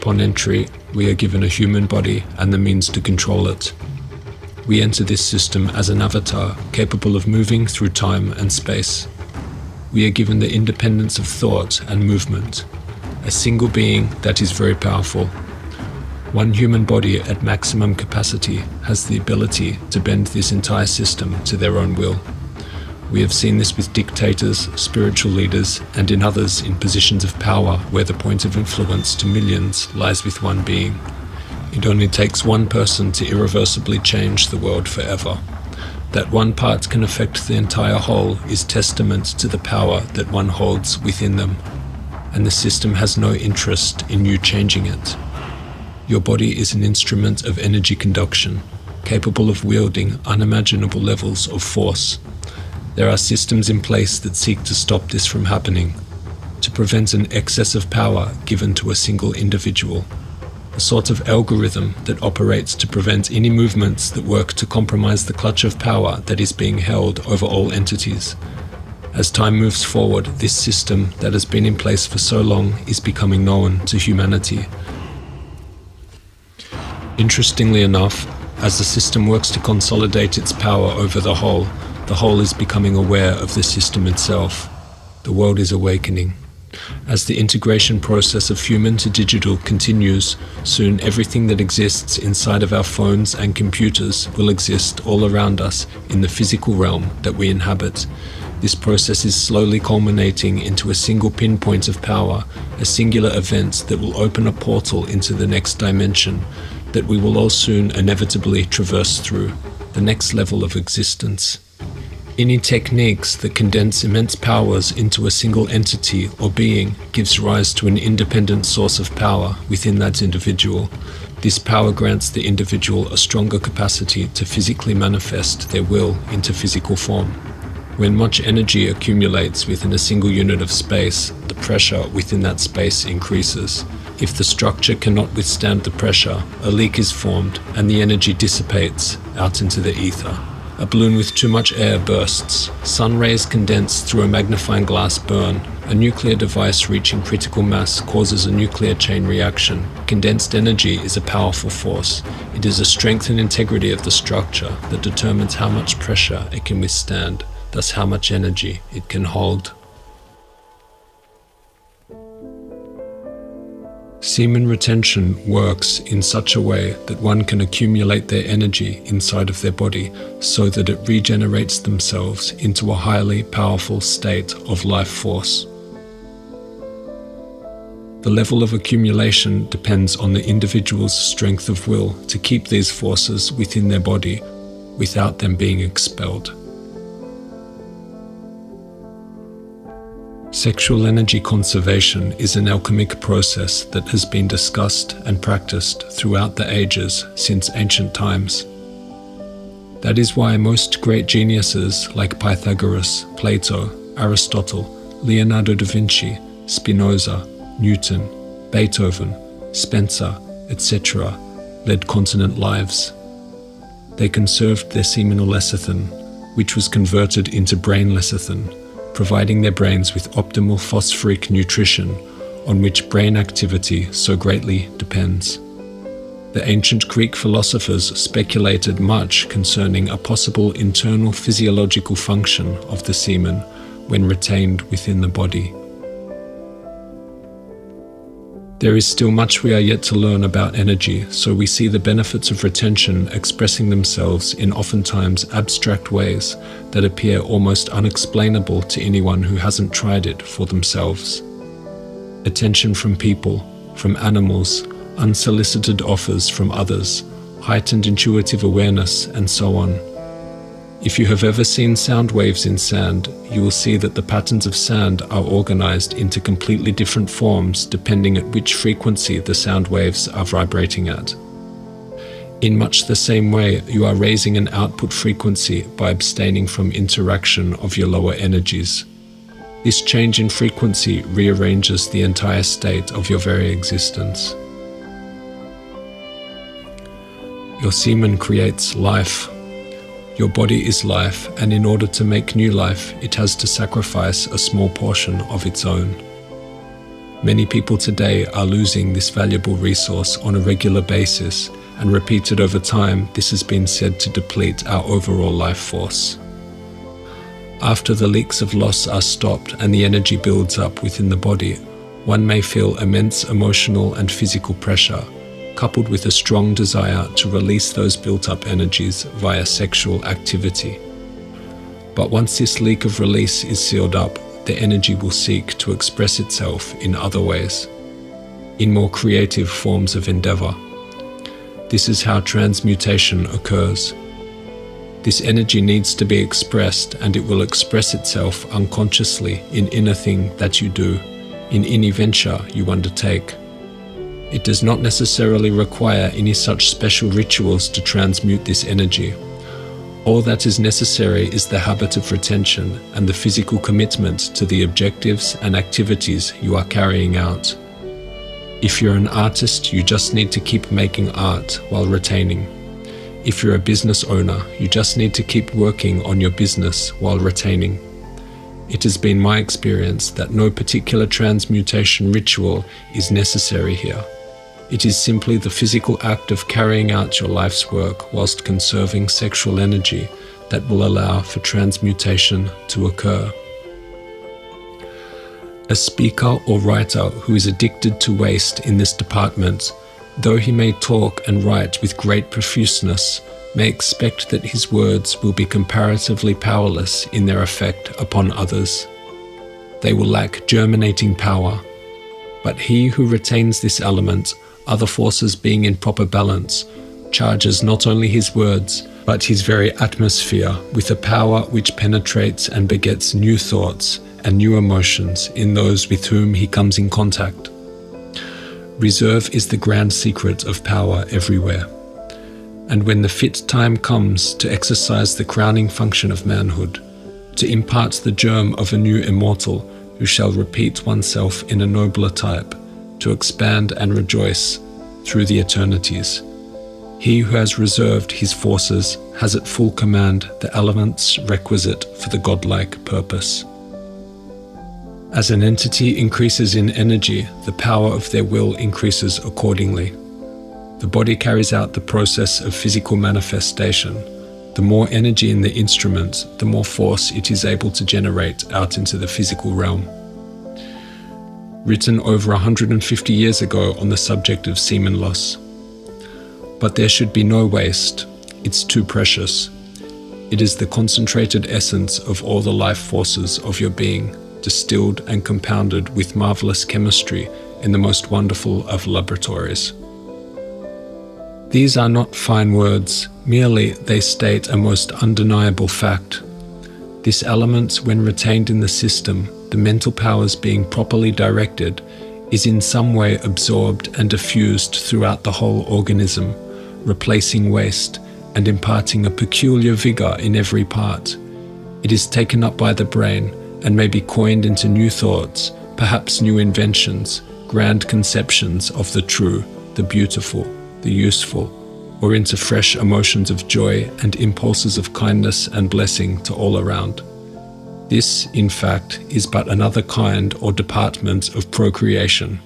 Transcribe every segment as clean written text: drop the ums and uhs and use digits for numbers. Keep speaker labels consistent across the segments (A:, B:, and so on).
A: Upon entry, we are given a human body and the means to control it. We enter this system as an avatar capable of moving through time and space. We are given the independence of thought and movement, a single being that is very powerful. One human body at maximum capacity has the ability to bend this entire system to their own will. We have seen this with dictators, spiritual leaders, and in others in positions of power where the point of influence to millions lies with one being. It only takes one person to irreversibly change the world forever. That one part can affect the entire whole is testament to the power that one holds within them, and the system has no interest in you changing it. Your body is an instrument of energy conduction, capable of wielding unimaginable levels of force. There are systems in place that seek to stop this from happening, to prevent an excess of power given to a single individual, a sort of algorithm that operates to prevent any movements that work to compromise the clutch of power that is being held over all entities. As time moves forward, this system that has been in place for so long is becoming known to humanity. Interestingly enough, as the system works to consolidate its power over the whole is becoming aware of the system itself. The world is awakening. As the integration process of human to digital continues, soon everything that exists inside of our phones and computers will exist all around us in the physical realm that we inhabit. This process is slowly culminating into a single pinpoint of power, a singular event that will open a portal into the next dimension, that we will all soon inevitably traverse through, the next level of existence. Any techniques that condense immense powers into a single entity or being gives rise to an independent source of power within that individual. This power grants the individual a stronger capacity to physically manifest their will into physical form. When much energy accumulates within a single unit of space, the pressure within that space increases. If the structure cannot withstand the pressure, a leak is formed and the energy dissipates out into the ether. A balloon with too much air bursts. Sun rays condense through a magnifying glass burn. A nuclear device reaching critical mass causes a nuclear chain reaction. Condensed energy is a powerful force. It is the strength and integrity of the structure that determines how much pressure it can withstand, thus how much energy it can hold. Semen retention works in such a way that one can accumulate their energy inside of their body so that it regenerates themselves into a highly powerful state of life force. The level of accumulation depends on the individual's strength of will to keep these forces within their body without them being expelled. Sexual energy conservation is an alchemic process that has been discussed and practiced throughout the ages since ancient times. That is why most great geniuses like Pythagoras, Plato, Aristotle, Leonardo da Vinci, Spinoza, Newton, Beethoven, Spencer, etc. led continent lives. They conserved their seminal lecithin, which was converted into brain lecithin, providing their brains with optimal phosphoric nutrition on which brain activity so greatly depends. The ancient Greek philosophers speculated much concerning a possible internal physiological function of the semen when retained within the body. There is still much we are yet to learn about energy, so we see the benefits of retention expressing themselves in oftentimes abstract ways that appear almost unexplainable to anyone who hasn't tried it for themselves. Attention from people, from animals, unsolicited offers from others, heightened intuitive awareness, and so on. If you have ever seen sound waves in sand, you will see that the patterns of sand are organized into completely different forms depending at which frequency the sound waves are vibrating at. In much the same way, you are raising an output frequency by abstaining from interaction of your lower energies. This change in frequency rearranges the entire state of your very existence. Your semen creates life. Your body is life, and in order to make new life, it has to sacrifice a small portion of its own. Many people today are losing this valuable resource on a regular basis, and repeated over time, this has been said to deplete our overall life force. After the leaks of loss are stopped and the energy builds up within the body, one may feel immense emotional and physical pressure, coupled with a strong desire to release those built-up energies via sexual activity. But once this leak of release is sealed up, the energy will seek to express itself in other ways, in more creative forms of endeavor. This is how transmutation occurs. This energy needs to be expressed, and it will express itself unconsciously in anything that you do, in any venture you undertake. It does not necessarily require any such special rituals to transmute this energy. All that is necessary is the habit of retention and the physical commitment to the objectives and activities you are carrying out. If you're an artist, you just need to keep making art while retaining. If you're a business owner, you just need to keep working on your business while retaining. It has been my experience that no particular transmutation ritual is necessary here. It is simply the physical act of carrying out your life's work whilst conserving sexual energy that will allow for transmutation to occur. A speaker or writer who is addicted to waste in this department, though he may talk and write with great profuseness, may expect that his words will be comparatively powerless in their effect upon others. They will lack germinating power. But he who retains this element, other forces being in proper balance, charges not only his words, but his very atmosphere with a power which penetrates and begets new thoughts and new emotions in those with whom he comes in contact. Reserve is the grand secret of power everywhere. And when the fit time comes to exercise the crowning function of manhood, to impart the germ of a new immortal who shall repeat oneself in a nobler type, to expand and rejoice through the eternities, he who has reserved his forces has at full command the elements requisite for the godlike purpose. As an entity increases in energy, the power of their will increases accordingly. The body carries out the process of physical manifestation. The more energy in the instrument, the more force it is able to generate out into the physical realm. Written over 150 years ago on the subject of semen loss. But there should be no waste. It's too precious. It is the concentrated essence of all the life forces of your being, distilled and compounded with marvelous chemistry in the most wonderful of laboratories. These are not fine words, merely they state a most undeniable fact. This element, when retained in the system, the mental powers being properly directed, is in some way absorbed and diffused throughout the whole organism, replacing waste and imparting a peculiar vigor in every part. It is taken up by the brain and may be coined into new thoughts, perhaps new inventions, grand conceptions of the true, the beautiful, the useful, or into fresh emotions of joy and impulses of kindness and blessing to all around. This, in fact, is but another kind or department of procreation.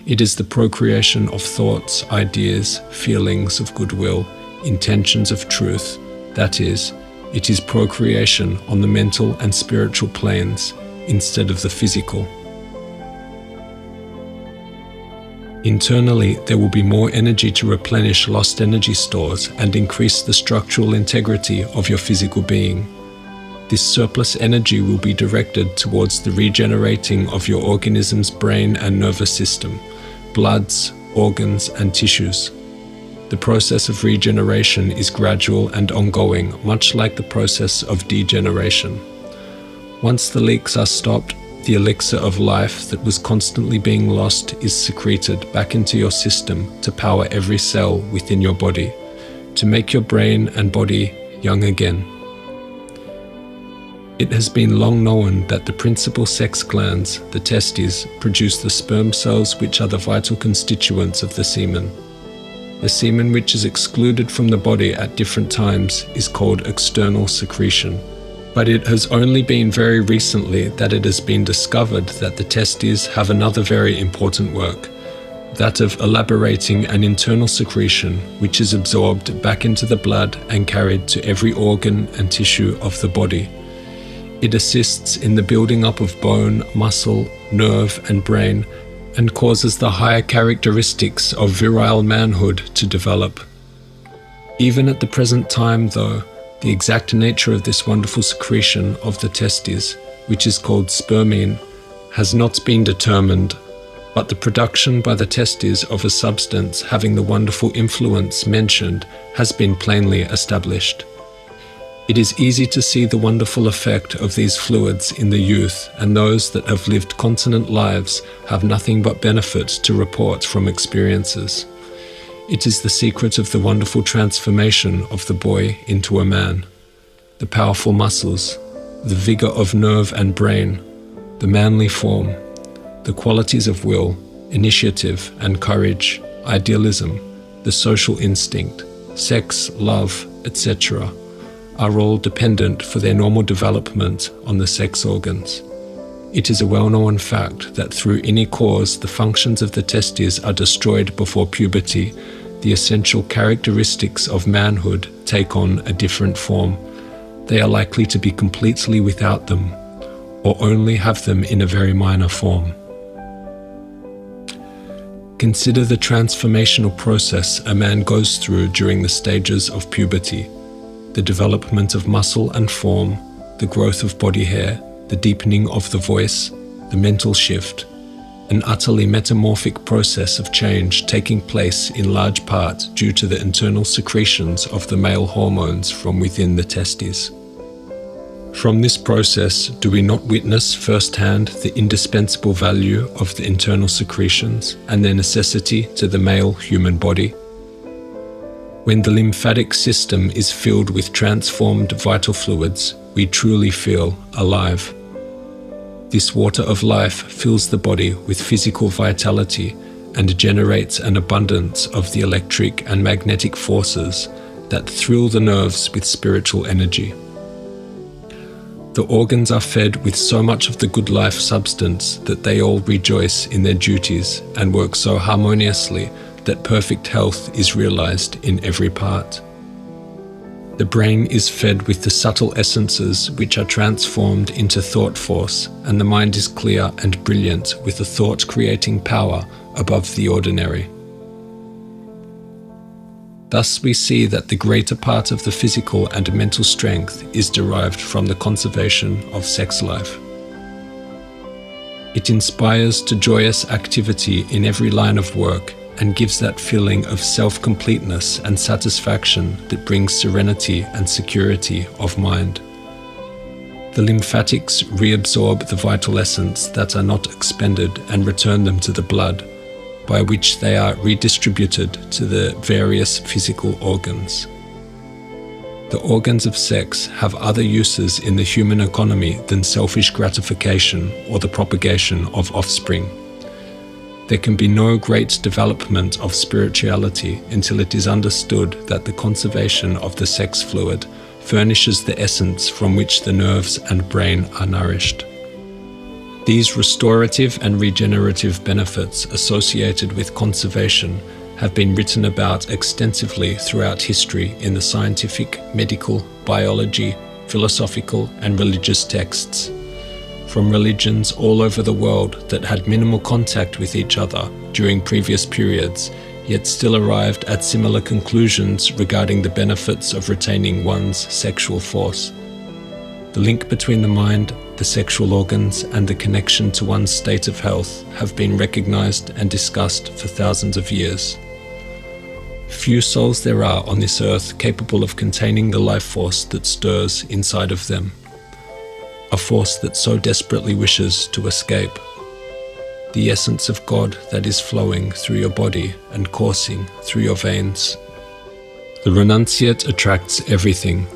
A: It is the procreation of thoughts, ideas, feelings of goodwill, intentions of truth. That is, it is procreation on the mental and spiritual planes instead of the physical. Internally, there will be more energy to replenish lost energy stores and increase the structural integrity of your physical being. This surplus energy will be directed towards the regenerating of your organism's brain and nervous system, bloods, organs, and tissues. The process of regeneration is gradual and ongoing, much like the process of degeneration. Once the leaks are stopped, the elixir of life that was constantly being lost is secreted back into your system to power every cell within your body, to make your brain and body young again. It has been long known that the principal sex glands, the testes, produce the sperm cells which are the vital constituents of the semen. The semen which is excluded from the body at different times is called external secretion, But it has only been very recently that it has been discovered that the testes have another very important work, that of elaborating an internal secretion which is absorbed back into the blood and carried to every organ and tissue of the body. It assists in the building up of bone, muscle, nerve, and brain, and causes the higher characteristics of virile manhood to develop. Even at the present time, though, the exact nature of this wonderful secretion of the testes, which is called spermine, has not been determined, but the production by the testes of a substance having the wonderful influence mentioned has been plainly established. It is easy to see the wonderful effect of these fluids in the youth, and those that have lived continent lives have nothing but benefit to report from experiences. It is the secret of the wonderful transformation of the boy into a man. The powerful muscles, the vigor of nerve and brain, the manly form, the qualities of will, initiative and courage, idealism, the social instinct, sex, love, etc., are all dependent for their normal development on the sex organs. It is a well-known fact that through any cause the functions of the testes are destroyed before puberty. The essential characteristics of manhood take on a different form. They are likely to be completely without them, or only have them in a very minor form. Consider the transformational process a man goes through during the stages of puberty: the development of muscle and form, the growth of body hair, the deepening of the voice, the mental shift, an utterly metamorphic process of change taking place in large part due to the internal secretions of the male hormones from within the testes. From this process, do we not witness firsthand the indispensable value of the internal secretions and their necessity to the male human body? When the lymphatic system is filled with transformed vital fluids, we truly feel alive. This water of life fills the body with physical vitality and generates an abundance of the electric and magnetic forces that thrill the nerves with spiritual energy. The organs are fed with so much of the good life substance that they all rejoice in their duties and work so harmoniously that perfect health is realized in every part. The brain is fed with the subtle essences which are transformed into thought force, and the mind is clear and brilliant with a thought-creating power above the ordinary. Thus we see that the greater part of the physical and mental strength is derived from the conservation of sex life. It inspires to joyous activity in every line of work and gives that feeling of self-completeness and satisfaction that brings serenity and security of mind. The lymphatics reabsorb the vital essence that are not expended and return them to the blood, by which they are redistributed to the various physical organs. The organs of sex have other uses in the human economy than selfish gratification or the propagation of offspring. There can be no great development of spirituality until it is understood that the conservation of the sex fluid furnishes the essence from which the nerves and brain are nourished. These restorative and regenerative benefits associated with conservation have been written about extensively throughout history in the scientific, medical, biology, philosophical, and religious texts. From religions all over the world that had minimal contact with each other during previous periods, yet still arrived at similar conclusions regarding the benefits of retaining one's sexual force. The link between the mind, the sexual organs, and the connection to one's state of health have been recognized and discussed for thousands of years. Few souls there are on this earth capable of containing the life force that stirs inside of them, a force that so desperately wishes to escape. The essence of God that is flowing through your body and coursing through your veins. The renunciate attracts everything.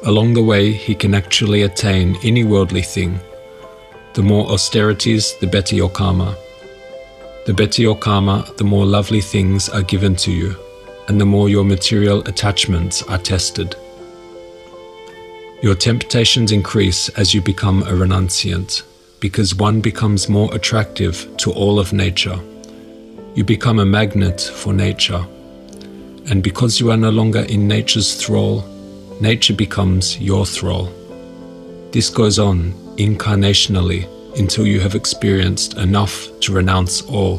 A: Along the way, he can actually attain any worldly thing. The more austerities, the better your karma. The better your karma, the more lovely things are given to you, and the more your material attachments are tested. Your temptations increase as you become a renunciant, because one becomes more attractive to all of nature. You become a magnet for nature. And because you are no longer in nature's thrall, nature becomes your thrall. This goes on incarnationally until you have experienced enough to renounce all.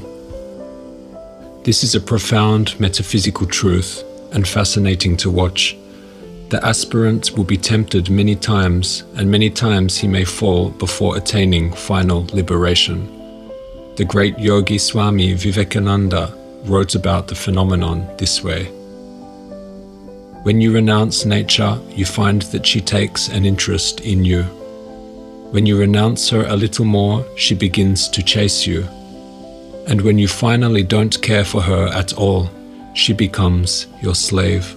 A: This is a profound metaphysical truth and fascinating to watch. The aspirant will be tempted many times, and many times he may fall before attaining final liberation. The great yogi Swami Vivekananda wrote about the phenomenon this way. When you renounce nature, you find that she takes an interest in you. When you renounce her a little more, she begins to chase you. And when you finally don't care for her at all, she becomes your slave.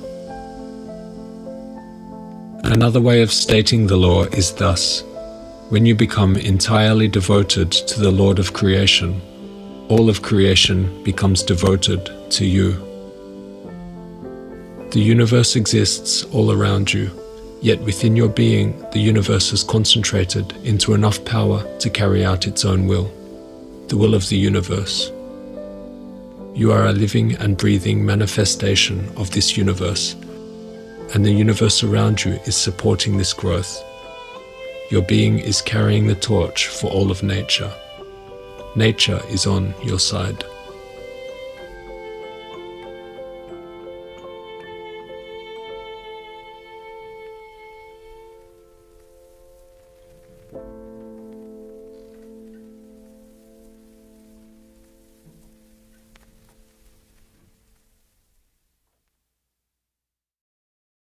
A: Another way of stating the law is thus: when you become entirely devoted to the Lord of creation, all of creation becomes devoted to you. The universe exists all around you, yet within your being, the universe has concentrated into enough power to carry out its own will, the will of the universe. You are a living and breathing manifestation of this universe, and the universe around you is supporting this growth. Your being is carrying the torch for all of nature. Nature is on your side.